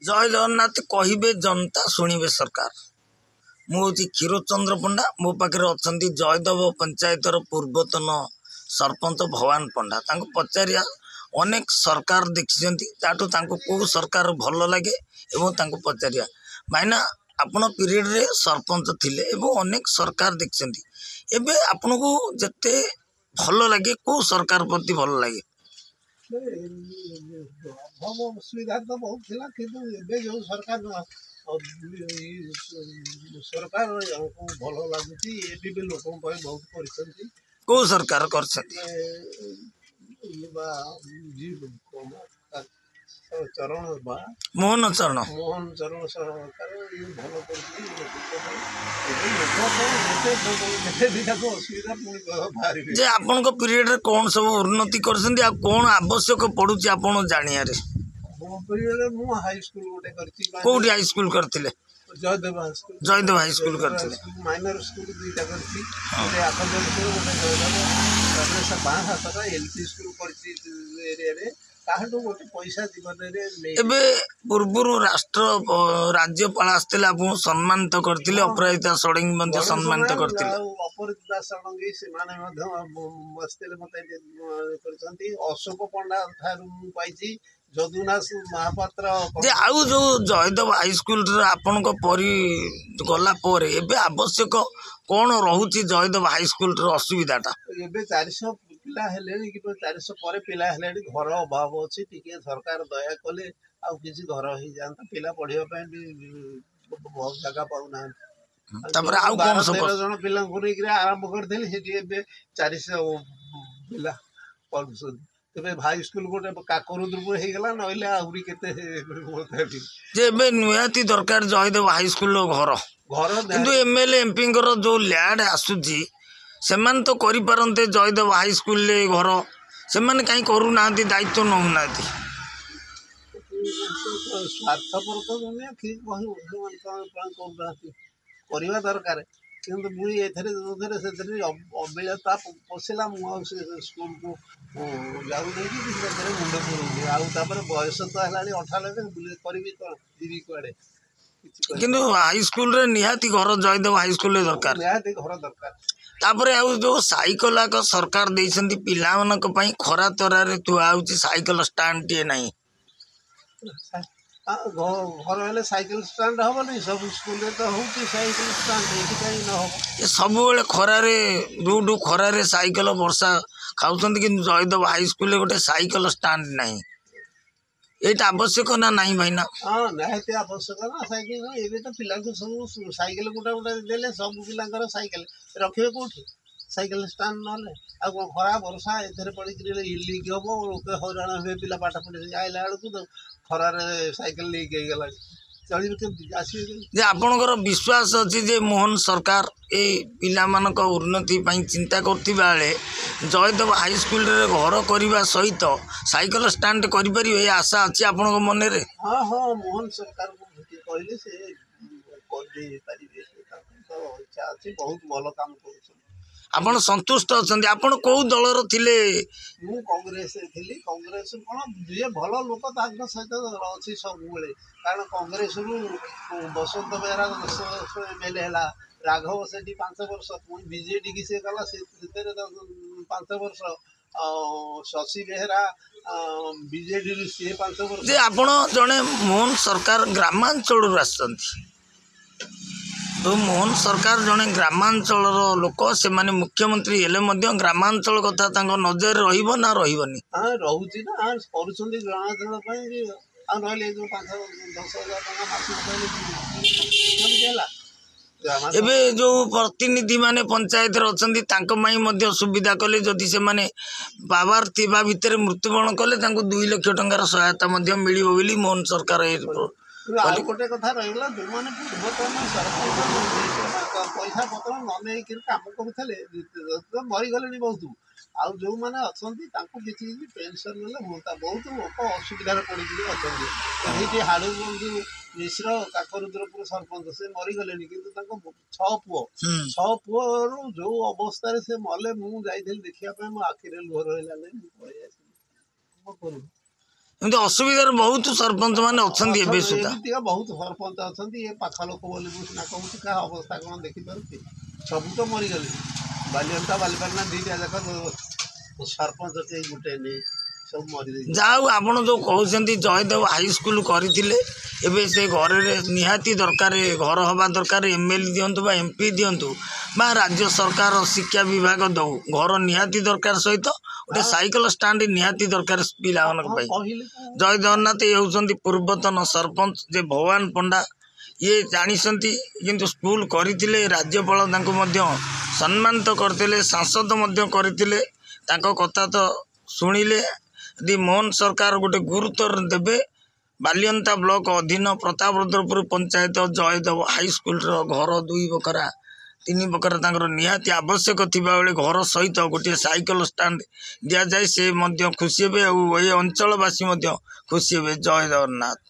जय जगन्नाथ कहिबे जनता शुणिबे सरकार। मुझे क्षीरचंद्र पंडा मो पाखे अच्छा जयदेव पंचायतर पूर्वतन सरपंच भवान पंडा पचारिया अनेक सरकार देखी कौ सरकार भल लगे एवं पचारिया भाईना आपण पीरियड रे सरपंच थिले एवं अनेक सरकार देखी एबे आपन को जते भल लगे कौ सरकार प्रति भल लगे? सुविधा तो बहुत थिला किंतु एबे जो सरकार सरकार हमको भल लगुच ये लोक बहुत कर कौ सरकार कर चरण मोहन चरण मोहन चरण सरकार ये भल जे आपन पीरियड रे कौन सब उन्नति करछन्ती आ कौन आवश्यक पड़ुची आपन जानिया रे? मो पीरियड मु हाई स्कूल गोटे करछि। कोठी हाई स्कूल करथिले? जयदेव हाई स्कूल करथिले। माइनर स्कूल दुईटा करछि गोटे आखंडपुर गोटे जयदेव तापर से बाहा सारा एलपी स्कूल करछि एरिया रे काहटो गोटे पैसा जीवन रे एबे पूर्वरु राष्ट्र राज्यपाल आस्थिले आपन सम्मानित करथिले अपराजिता षडंगी मध्ये सम्मानित करथिले अपराजिता षडंगी से माने मध्य मस्तेले मते करछन्ती अशोक पंडा थारु पाइछि जदुनाथ महापात्र जे आउ जो जयदेव हाई स्कूल रे आपन को परी गला परे एबे आवश्यक कोन रहउची जयदेव हाई स्कूल रे असुविधाटा? एबे 400 पिला हेलेनी कि 400 परे पिला हेलेनी घर अभाव अछि टिके सरकार दया कले आ किछि घर ही जानता पिला पढिबा पय भी बहुत जगह पाउना तबरे आउ कोन सब 13 जन पिला गुरी के आरंभ कर देली हेटी एबे 400 पिला पढुसन तबे हाई स्कूल गोटे काकरुद्रपुर हे गेला नइले आउरी केते जे एबे नियाती दरकार जयदेव हाई स्कूल घर किंतु एमएलए एमपी जो लैंड आसुची सेमान तो करि पारंते जयदेव हाई स्कूल ले घर सेमान काई करू नांती दायित्व नहु नांती स्वार्थपर तो दुनिया ठीक कहि करवा दरकार किंतु मुई एथरे जोथरे सेथरे अबिलता पसिला मु से स्कूल को जाऊ नै कि सेथरे मुंड पुरू आ तापर बयस तो हलाली 98 बुले करबी तो दिबी कोडे किंतु हाई स्कूल रे निहाती घर जयदेव हाई स्कूल रे दरकार निहाती घर दरकार तापरे आउ जो साइकल का सरकार देइसंती पिला मनक पई खरा तरा रे तुआ आउची साइकल स्टैंड टे नाही घर हेले साइकिल स्टैंड हम नहीं सब स्कूल रे तो होची साइकिल स्टैंड एठी काई न हो ये सब बेले खरा रे डू खरा रे साइकल वर्षा खाउछंती कि जयदेव हाई स्कूल रे गोटे साइकल स्टैंड नाही एटा आवश्यक ना नहीं भाईना? हां नाहिते आवश्यक ना साइकिल एबे तो पिला को सब साइकिल गुटा गुटा देले सब पिलांकर साइकिल रखिबे कोठी साइकिल स्टैंड नले आ खरा वर्षा एथरे पड़ी कि इलीक हो लोक हैरान हे पिला पाठ पढ़ी आइला बेलू तो खरा रे साइकिल लीक हे गेला चली के आसी जे आपनकर विश्वास अछि जे मोहन सरकार ए पिला मानक उन्नति पई चिंता करथि बाले जयदेव हाई स्कूल रे घर करबा सहित साइकिल स्टैंड करि परिबे ए आशा अछि आपनक मन रे? हां हां मोहन सरकार को भेटी कहले से कर दे परिबे तो इच्छा अछि बहुत भलो काम करू आपण संतुष्ट अछंती आपण को दलर थिले? मु कांग्रेस थिली कांग्रेस कोन जे भलो लोक ताक सहित अछि सब बेले कारण कांग्रेस रु बसंत बेरा एमएलए हला राघव सेठी 5 वर्ष बीजेडी की से गला से 5 वर्ष शशि बेहरा बीजेडी रु से 5 वर्ष जे आपण जने मोहन सरकार ग्रामांचल रु आछंती तो मोहन सरकार जने ग्रामांचल लोक से माने मुख्यमंत्री हेले मध्य ग्रामांचल कथा तांको नजर रहिबो ना रहिबनी? हां रहउची ना हां करूछंती ग्रामांचल पई आ नहले जो 5-10,000 टका मासिक पहिले देला एबे जो प्रतिनिधि माने पंचायत रे अछंती तांको माई मध्य सुविधा कले जदि से माने पावर थिबा भितरे मृत्युवरण कले तांको 2 लाख टंकार सहायता मध्य मिलिबो बोली मोहन सरकार आउ गोटे कथा रहिला जो माने पूर्वतन सरकार पैसा पत्र न नै कि काम करूथले मरि गलेनी बहुत आउ जो माने अछंती तांको किछि पेंशन ले होता बहुत लोक असुविधा पड़ी अछंती एठी हाडू बंधु मिश्र काकरुद्रपुर सरपंच से मरि गलेनी किंतु तांको 6 पुओ रु जो अवस्था रे से मले मु जाइथिल देखिया पे मो आखिरे लुह रहला नै पळै आसी को करू ଏମିତି ଅସୁବିଧାରେ ବହୁତ ସରପଞ୍ଚ ମାନେ ଅଛନ୍ତି ଏବେ ସୁଦ୍ଧା। ଏମିତିକା ବହୁତ ସରପଞ୍ଚ ଅଛନ୍ତି। ଏ ପାଖ ଲୋକ ବୋଲି ମୁଁ ସିନା କହୁଛି, କାହା ଅବସ୍ଥା କ'ଣ ଦେଖିପାରୁଛି? ସବୁ ତ ମରିଗଲେ। ବାଲିଅନ୍ତା ବାଲିପାଟଣା ଦୁଇଟା ଯାକ ସରପଞ୍ଚ କେହି ଗୋଟେ ନେଇ ସବୁ ମରିଯାଇଛି। ଯାହା ହଉ ଆପଣ ଯେଉଁ କହୁଛନ୍ତି ଜୟଦେବ ହାଇସ୍କୁଲ କରିଥିଲେ, ଏବେ ସେ ଘରରେ ନିହାତି ଦରକାର, ଘର ହେବା ଦରକାର। MLA ଦିଅନ୍ତୁ ବା MP ଦିଅନ୍ତୁ ବା ରାଜ୍ୟ ସରକାର ଶିକ୍ଷା ବିଭାଗ ଦେଉ, ଘର ନିହାତି ଦରକାର ସହିତ ଗୋଟେ ସାଇକେଲ ଷ୍ଟାଣ୍ଡ ନିହାତି ଦରକାର ପିଲାମାନଙ୍କ ପାଇଁ। ଜୟ ଜଗନ୍ନାଥ। ଇଏ ହେଉଛନ୍ତି ପୂର୍ବତନ ସରପଞ୍ଚ ଯେ ଭଗବାନ ପଣ୍ଡା। ଇଏ ଜାଣିଛନ୍ତି କିନ୍ତୁ ସ୍କୁଲ କରିଥିଲେ, ରାଜ୍ୟପାଳ ତାଙ୍କୁ ମଧ୍ୟ ସମ୍ମାନିତ କରିଥିଲେ, ସାଂସଦ ମଧ୍ୟ କରିଥିଲେ। ତାଙ୍କ କଥା ତ ଶୁଣିଲେ। ଯଦି ମୋହନ ସରକାର ଗୋଟେ ଗୁରୁତ୍ୱ ଦେବେ, ବାଲିଅନ୍ତା ବ୍ଲକ ଅଧୀନ ପ୍ରତାପରୁଦ୍ରପୁର ପଞ୍ଚାୟତ ଜୟଦେବ ହାଇସ୍କୁଲର ଘର 2 ବଖରା 3 ବଖରା ତାଙ୍କର ନିହାତି ଆବଶ୍ୟକ ଥିବା ବେଳେ ଘର ସହିତ ଗୋଟିଏ ସାଇକେଲ ଷ୍ଟାଣ୍ଡ ଦିଆଯାଏ, ସେ ମଧ୍ୟ ଖୁସି ହେବେ ଆଉ ଏ ଅଞ୍ଚଳବାସୀ ମଧ୍ୟ ଖୁସି ହେବେ। ଜୟ ଜଗନ୍ନାଥ।